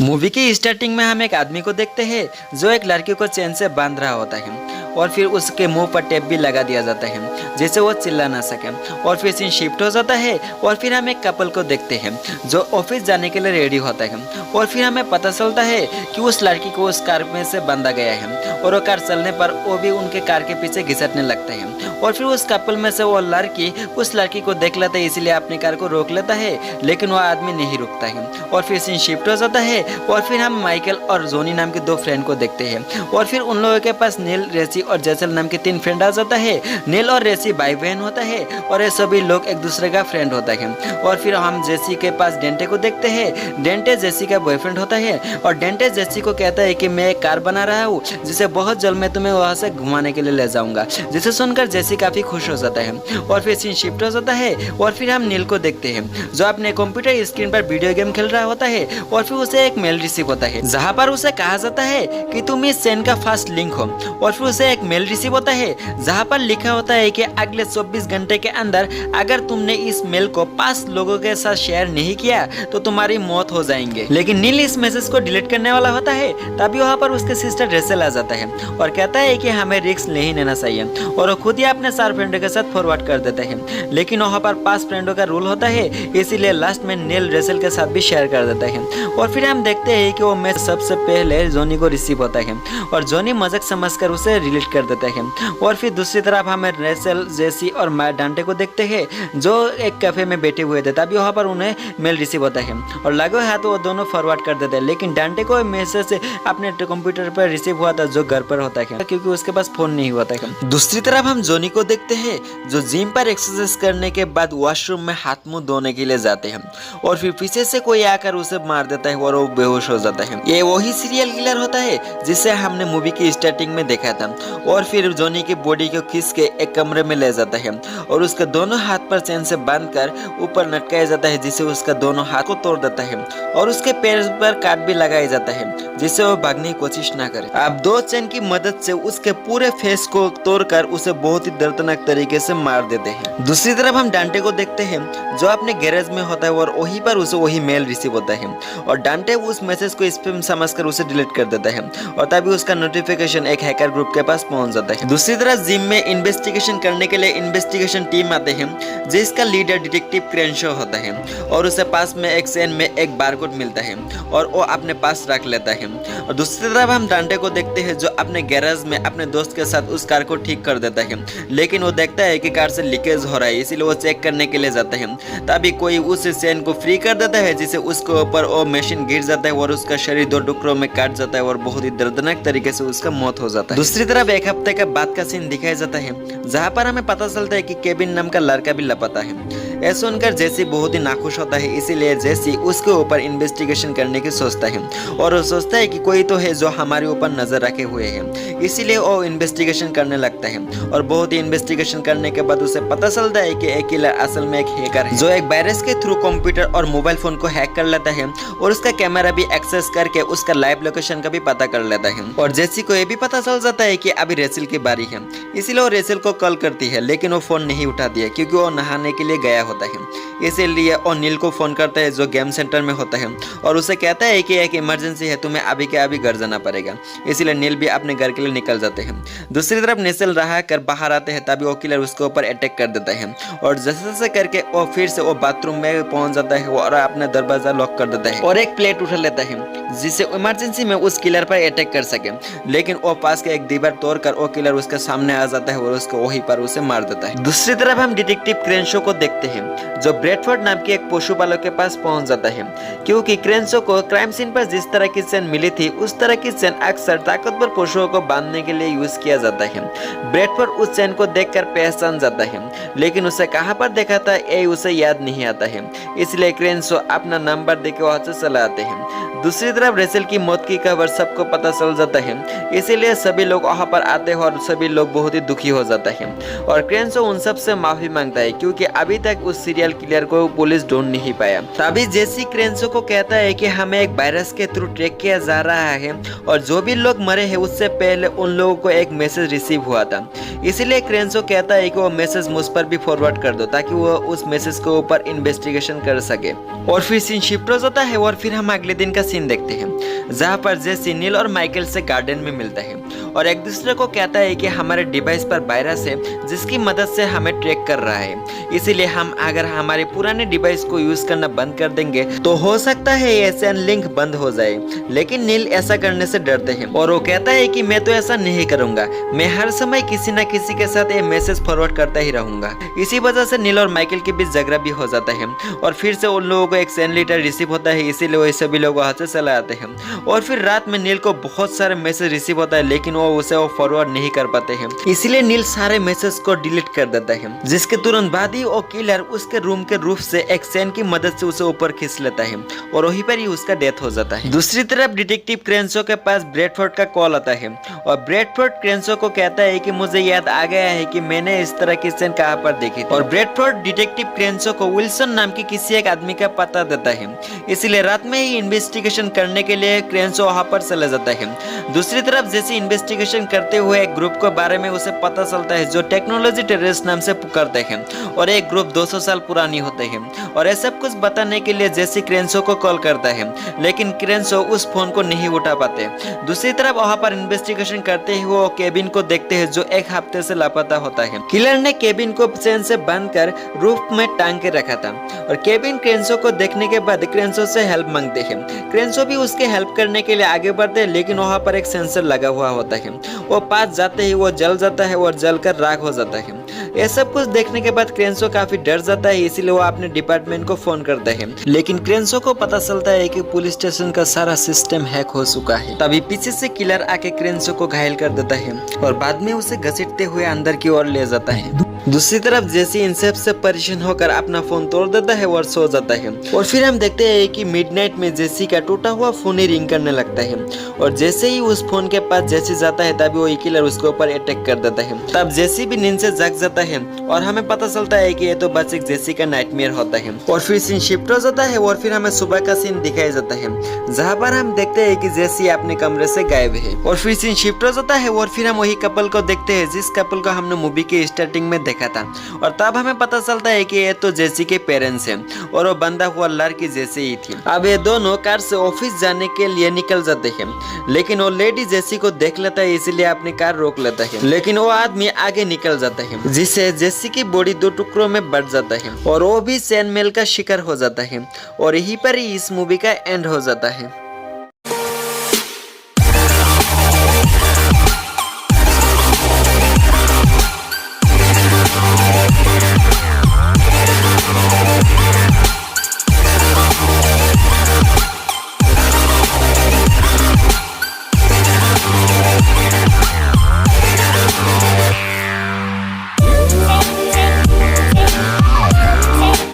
Movie की starting में हम एक आदमी को देखते हैं जो एक लड़की को चैन से बांध रहा होता है और फिर उसके मुंह पर टेप भी लगा दिया जाता है जिससे वो चिल्ला ना सके। और फिर सीन शिफ्ट हो जाता है और फिर हम एक कपल को देखते हैं जो ऑफिस जाने के लिए रेडी होता है और फिर हमें पता चलता है कि उस लड़की को उस कार में से बांधा गया है और वो कार चलने पर वो भी उनके कार के पीछे घिसटने लगते हैं। और फिर उस कपल में से वो लड़की उस लड़की को देख लेता है इसलिए अपनी कार को रोक लेता है, लेकिन वो आदमी नहीं रुकता है। और फिर सीन शिफ्ट हो जाता है और फिर हम माइकल और जोनी नाम के दो फ्रेंड को देखते हैं और फिर उन लोगों के पास नील, रेसी और जैसल नाम के 3 फ्रेंड आ जाता है। नील और रेसी भाई बहन होता है और ये सभी लोग एक दूसरे का फ्रेंड होता है। और फिर हम जेसी के पास डेंटे को देखते हैं। डेंटे जेसी का बॉयफ्रेंड होता है और डेंटे जेसी को कहता है कि मैं एक कार बना रहा हूँ जिसे बहुत जल्द मैं तुम्हें वहाँ से घुमाने के लिए ले जाऊंगा, जिसे सुनकर जेसी काफी खुश हो जाता है। और फिर सीन शिफ्ट हो जाता है और फिर हम नील को देखते हैं जो अपने कंप्यूटर स्क्रीन पर वीडियो गेम खेल रहा होता है और फिर उसे एक मेल रिसीव होता है जहाँ पर उसे कहा जाता है कि तुम इस चैन का फास्ट लिंक हो। और फिर उसे एक मेल रिसीव होता है जहाँ पर लिखा होता है कि अगले 24 घंटे के अंदर अगर तुमने इस मेल को 5 लोगों के साथ शेयर नहीं किया तो तुम्हारी मौत हो जाएंगे। लेकिन नील इस मैसेज को डिलीट करने वाला होता है तभी वहाँ पर उसके सिस्टर रेचल आ जाता है और कहता है कि हमें रिस्क नहीं लेना चाहिए और वो खुद ही अपने 4 फ्रेंडों के साथ फॉरवर्ड कर देते हैं। लेकिन वहाँ पर 5 फ्रेंडों का रूल होता है इसीलिए लास्ट में नील रेचल के साथ भी शेयर कर देता है। और फिर हम देखते हैं कि वो मैसेज सबसे पहले जोनी को रिसीव होता है और जोनी मजाक समझकर उसे डिलीट कर देता है। और फिर दूसरी तरफ हमें रेचल, जेसी और डांटे को देखते हैं जो एक कैफे में बैठे हुए थे तभी वहाँ पर उन्हें मेल रिसीव होता है और लगे हाथ वो दोनों फॉरवर्ड कर देते हैं। लेकिन डांटे को मैसेज अपने कंप्यूटर पर रिसीव हुआ था जो घर पर होता है क्योंकि उसके पास फोन नहीं होता है। दूसरी तरफ हम जोनी को देखते हैं जो जिम पर एक्सरसाइज करने के बाद वॉशरूम में हाथ मुंह धोने के लिए जाते हैं और फिर पीछे से कोई आकर उसे मार देता है और वो बेहोश हो जाता है। ये वही सीरियल किलर होता है जिसे हमने मूवी की स्टार्टिंग में देखा था। और फिर जोनी की बॉडी को खींच के एक कमरे में ले जाता है और उसके दोनों हाथ पर चैन से बांधकर ऊपर लटकाया जाता है जिससे उसका दोनों हाथ को तोड़ देता है और उसके पैर पर काट भी लगाया जाता है जिससे वो भागने की कोशिश ना करे। अब 2 चैन की मदद से उसके पूरे फेस को तोड़कर उसे बहुत ही दर्दनाक तरीके से मार देते हैं। दूसरी तरफ हम डांटे को देखते हैं जो अपने गैरेज में होता है और वहीं पर उसे वही मेल रिसीव होता है और डांटे उस मैसेज को स्पैम समझकर उसे डिलीट कर देता है और तभी उसका नोटिफिकेशन एक हैकर ग्रुप के पास पहुंच जाता है। दूसरी तरफ जिम में इन्वेस्टिगेशन करने के लिए इन्वेस्टिगेशन टीम आते हैं जिसका लीडर डिटेक्टिव क्रेंशो होता है और उसे पास में एक चैन में एक बारकोड मिलता है और वो अपने पास रख लेता है। और दूसरी तरफ हम डांटे को देखते हैं जो अपने गैरेज में अपने दोस्त के साथ उस कार को ठीक कर देता है, लेकिन वो देखता है कि कार से लीकेज हो रहा है इसीलिए वो चेक करने के लिए जाता है। तभी कोई उस चैन को फ्री कर देता है जिससे उसके ऊपर वो मशीन गिर जाता है और उसका शरीर 2 टुकड़ों में काट जाता है और बहुत ही दर्दनाक तरीके से उसका मौत हो जाता है। दूसरी तरफ एक हफ्ते के बाद का सीन दिखाया जाता है जहाँ पर हमें पता चलता है कि केविन नाम का लड़का भी लापता है। ऐसा सुनकर जेसी बहुत ही नाखुश होता है इसीलिए जेसी उसके ऊपर इन्वेस्टिगेशन करने की सोचता है और वो सोचता है कि कोई तो है जो हमारे ऊपर नजर रखे हुए है, इसीलिए वो इन्वेस्टिगेशन करने लगता है। और बहुत ही इन्वेस्टिगेशन करने के बाद उसे पता चलता है कि एक किलर असल में एक हैकर है जो एक वायरस के थ्रू कंप्यूटर और मोबाइल फोन को हैक कर लेता है और उसका कैमरा भी एक्सेस करके उसका लाइव लोकेशन का भी पता कर लेता है। और जेसी को यह भी पता चल जाता है कि अभी रेचल की बारी है इसीलिए वो रेचल को कॉल करती है, लेकिन वो फोन नहीं उठाती है क्योंकि वो नहाने के लिए गया होता है। इसीलिए वो नील को फोन करता है जो गेम सेंटर में होता है और उसे कहता है कि एक इमरजेंसी है, तुम्हें अभी के अभी घर जाना पड़ेगा। इसीलिए नील भी अपने घर के लिए निकल जाते हैं। दूसरी तरफ नेसल रहा कर बाहर आते हैं तभी वो किलर उसके ऊपर अटैक कर देता है और जैसे जैसे करके वो फिर से वो बाथरूम में पहुंच जाता है और अपना दरवाजा लॉक कर देता है और एक प्लेट उठा लेता है जिससे इमरजेंसी में उस किलर पर अटैक कर सके। लेकिन वो पास के एक दीवार तोड़कर वो किलर उसके सामने आ जाता है और उसको वहीं पर उसे मार देता है। दूसरी तरफ हम डिटेक्टिव क्रेंशो को देखते हैं जो ब्रेडफोर्ड नाम के एक पशुपालक के पास पहुंच जाता है क्योंकि क्रेंशो को क्राइम सीन पर जिस तरह की चैन मिली थी उस तरह की चैन अक्सर ताकतवर पशुओं को बांधने के लिए यूज किया जाता है। ब्रेडफोर्ड उस चैन को देखकर पहचान जाता है लेकिन उसे कहां पर देखा था ये उसे याद नहीं आता है, इसलिए क्रेंशो अपना नंबर देकर वहां से चला आते हैं। दूसरी तरफ रेचल की मौत की खबर सबको पता चल जाता है इसीलिए सभी लोग वहां पर आते हैं और सभी लोग बहुत ही दुखी हो जाता है और क्रेंशो उन सब से माफी मांगता है क्योंकि अभी तक उस सीरियल किलर किलर को पुलिस ढूंढ नहीं पाया। तभी जेसी क्रेंसो को कहता है कि हमें एक वायरस के थ्रू ट्रैक किया जा रहा है और जो भी लोग मरे हैं उससे पहले उन लोगों को एक मैसेज रिसीव हुआ था। इसीलिए क्रेंसो कहता है कि वो मैसेज मुझ पर भी फॉरवर्ड कर दो ताकि वो उस मैसेज के ऊपर इन्वेस्टिगेशन कर सके। और फिर सीन शिफ्ट हो जाता है और फिर हम अगले दिन का सीन देखते हैं जहाँ पर जेसी नील और माइकल से गार्डन में मिलता है और एक दूसरे को कहता है कि हमारे डिवाइस पर वायरस है जिसकी मदद से हमें ट्रैक कर रहा है, इसीलिए हम अगर हमारे पुराने डिवाइस को यूज करना बंद कर देंगे तो हो सकता है एसएन लिंक बंद हो जाए। लेकिन नील ऐसा करने से डरते हैं और वो कहता है कि मैं तो ऐसा नहीं करूंगा, मैं हर समय किसी न किसी के साथ ये मैसेज फॉरवर्ड करता ही रहूंगा। इसी वजह से नील और माइकल के बीच झगड़ा भी हो जाता है और फिर से उन लोगों को एक सैन लेटर रिसीव होता है, इसीलिए वो सभी लोग वहां से चले आते हैं। और फिर रात में नील को बहुत सारे मैसेज रिसीव होता है लेकिन वो उसे फॉरवर्ड नहीं कर पाते हैं, इसीलिए नील सारे मैसेज को डिलीट कर देता है। जिसके तुरंत बाद ही वो किलर उसके रूम के रूफ से एक सैन की मदद से उसे ऊपर खींच लेता है और वहीं पर ही उसका डेथ हो जाता है। दूसरी तरफ डिटेक्टिव क्रेंसो के पास ब्रैडफोर्ड का कॉल आता है और ब्रैडफोर्ड क्रेंसो को कहता है कि मुझे याद आ गया है कि मैंने इस तरह की सैन कहाँ पर देखी थी। और ब्रैडफोर्ड डिटेक्टिव क्रेंसो को विल्सन नाम के किसी एक आदमी का पता देता है, इसीलिए रात में ही इन्वेस्टिगेशन करने के लिए क्रेंसो वहां पर चला जाता है। दूसरी तरफ जैसे इन्वेस्टिगेशन करते हुए एक ग्रुप के बारे में उसे पता चलता है जो टेक्नोलॉजी टेररिस्ट नाम से पुकारते हैं और एक ग्रुप 200 साल पुरानी होते हैं। और ये सब कुछ बताने के लिए जेसी क्रेंसो को कॉल करता है लेकिन क्रेंसो उस फोन को नहीं उठा पाते। दूसरी तरफ वहां पर इन्वेस्टिगेशन करते हुए वो केबिन को देखते हैं जो एक हफ्ते से लापता होता है। किलर ने केबिन को चेन से बांध कर रूफ में टांग के रखा था और केबिन क्रेंसो को देखने के बाद क्रेंसो से हेल्प मांगते हैं। क्रेंसो भी उसके हेल्प करने के लिए आगे बढ़ते हैं लेकिन वहां पर एक सेंसर लगा हुआ होता है। वो पास जाते ही वो जल जाता है और जलकर राख हो जाता है। ये सब कुछ देखने के बाद क्रेंसो काफी डर जाता है, इसीलिए वो अपने डिपार्टमेंट को फोन करता है। लेकिन क्रेंसो को पता चलता है कि पुलिस स्टेशन का सारा सिस्टम हैक हो चुका है। तभी पीछे से किलर आके क्रेंसो को घायल कर देता है और बाद में उसे घसीटते हुए अंदर की ओर ले जाता है। दूसरी तरफ जेसी इन सब से परेशान होकर अपना फोन तोड़ देता है और सो जाता है। और फिर हम देखते हैं कि मिडनाइट में जेसी का टूटा हुआ फोन ही रिंग करने लगता है और जैसे ही उस फोन के पास जेसी जाता है तभी वो किलर उसके ऊपर अटैक कर देता है। तब जेसी भी नींद से जाग जाता है और हमें पता चलता है कि ये तो बस एक जेसी का नाइटमेयर होता है। और फिर सीन शिफ्ट हो जाता है और फिर हमें सुबह का सीन दिखाया जाता है जहाँ पर हम देखते हैं कि जेसी अपने कमरे से गायब है। और फिर सीन शिफ्ट हो जाता है और फिर हम वही कपल को देखते हैं जिस कपल को हमने मूवी के स्टार्टिंग में देखा था। और तब हमें पता चलता है कि ये तो जेसी के पेरेंट्स हैं और वो बंधा हुआ लड़की जेसी ही थी। अब ये दोनों कार से ऑफिस जाने के लिए निकल जाते हैं लेकिन वो लेडी जेसी को देख लेता है इसीलिए अपनी कार रोक लेता है। लेकिन वो आदमी आगे निकल जाता है जिससे जेसी की बॉडी 2 टुकड़ों में बढ़ जाता है और वो भी सैन मेल का शिकार हो जाता है। और यहीं पर ही इस मूवी का एंड हो जाता है।